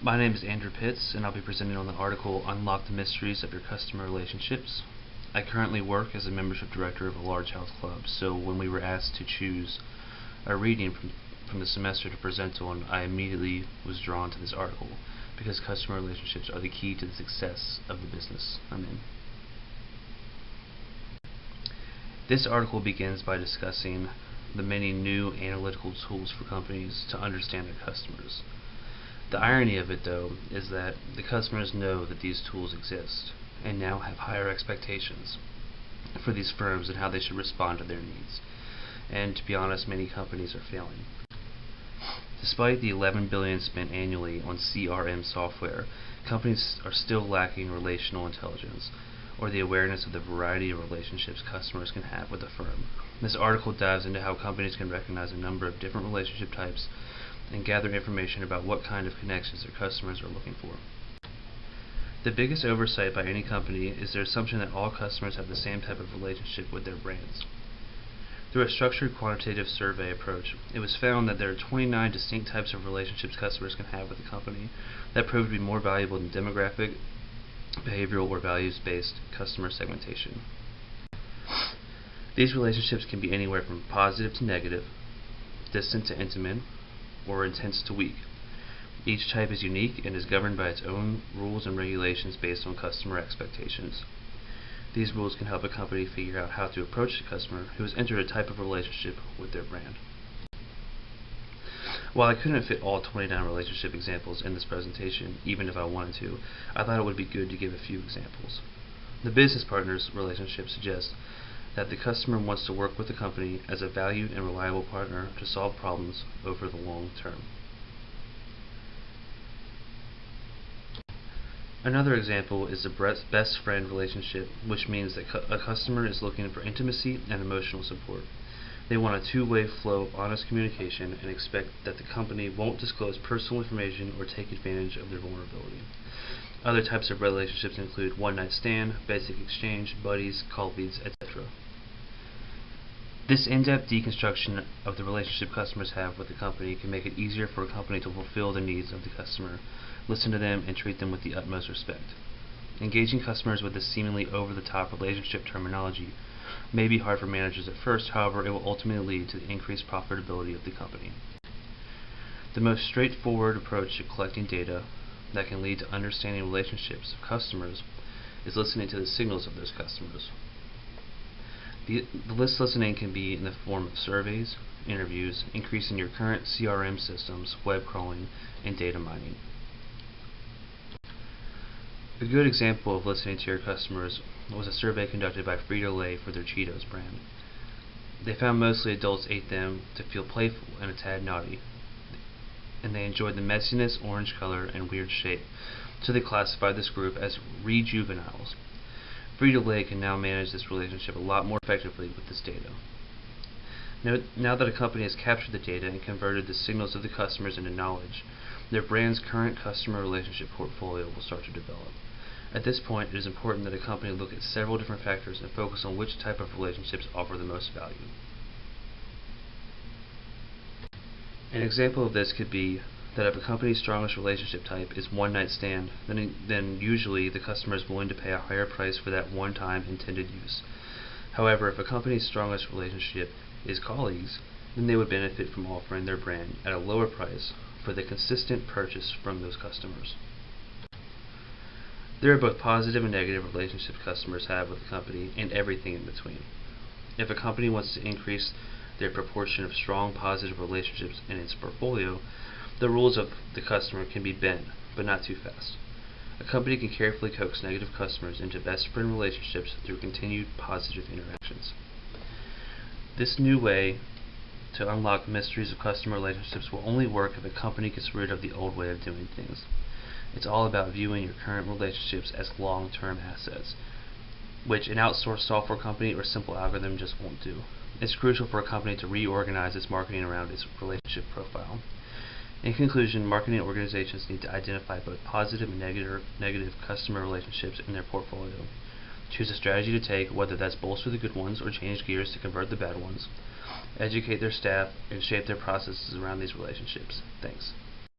My name is Andrew Pitts, and I'll be presenting on the article Unlock the Mysteries of Your Customer Relationships. I currently work as a membership director of a large health club, so when we were asked to choose a reading from the semester to present on, I immediately was drawn to this article because customer relationships are the key to the success of the business I'm in. This article begins by discussing the many new analytical tools for companies to understand their customers. The irony of it, though, is that the customers know that these tools exist and now have higher expectations for these firms and how they should respond to their needs. And to be honest, many companies are failing. Despite the $11 billion spent annually on CRM software, companies are still lacking relational intelligence or the awareness of the variety of relationships customers can have with a firm. This article dives into how companies can recognize a number of different relationship types and gather information about what kind of connections their customers are looking for. The biggest oversight by any company is their assumption that all customers have the same type of relationship with their brands. Through a structured quantitative survey approach, it was found that there are 29 distinct types of relationships customers can have with a company that prove to be more valuable than demographic, behavioral, or values-based customer segmentation. These relationships can be anywhere from positive to negative, distant to intimate, or intense to weak. Each type is unique and is governed by its own rules and regulations based on customer expectations. These rules can help a company figure out how to approach the customer who has entered a type of relationship with their brand. While I couldn't fit all 29 relationship examples in this presentation, even if I wanted to, I thought it would be good to give a few examples. The business partner's relationship suggests that the customer wants to work with the company as a valued and reliable partner to solve problems over the long term. Another example is the best friend relationship, which means that a customer is looking for intimacy and emotional support. They want a two-way flow of honest communication and expect that the company won't disclose personal information or take advantage of their vulnerability. Other types of relationships include one-night stand, basic exchange, buddies, call leads, etc. This in-depth deconstruction of the relationship customers have with the company can make it easier for a company to fulfill the needs of the customer, listen to them, and treat them with the utmost respect. Engaging customers with this seemingly over-the-top relationship terminology may be hard for managers at first, however, it will ultimately lead to the increased profitability of the company. The most straightforward approach to collecting data that can lead to understanding relationships of customers is listening to the signals of those customers. The list listening can be in the form of surveys, interviews, increasing your current CRM systems, web crawling, and data mining. A good example of listening to your customers was a survey conducted by Frito-Lay for their Cheetos brand. They found mostly adults ate them to feel playful and a tad naughty, and they enjoyed the messiness, orange color, and weird shape, so they classified this group as re-juveniles. Frito-Lay can now manage this relationship a lot more effectively with this data. Now that a company has captured the data and converted the signals of the customers into knowledge, their brand's current customer relationship portfolio will start to develop. At this point, it is important that a company look at several different factors and focus on which type of relationships offer the most value. An example of this could be that if a company's strongest relationship type is one-night stand, then usually the customer is willing to pay a higher price for that one-time intended use. However, if a company's strongest relationship is colleagues, then they would benefit from offering their brand at a lower price for the consistent purchase from those customers. There are both positive and negative relationships customers have with the company and everything in between. If a company wants to increase their proportion of strong positive relationships in its portfolio, the rules of the customer can be bent, but not too fast. A company can carefully coax negative customers into best friend relationships through continued positive interactions. This new way to unlock the mysteries of customer relationships will only work if a company gets rid of the old way of doing things. It's all about viewing your current relationships as long-term assets, which an outsourced software company or simple algorithm just won't do. It's crucial for a company to reorganize its marketing around its relationship profile. In conclusion, marketing organizations need to identify both positive and negative customer relationships in their portfolio. Choose a strategy to take, whether that's bolster the good ones or change gears to convert the bad ones. Educate their staff and shape their processes around these relationships. Thanks.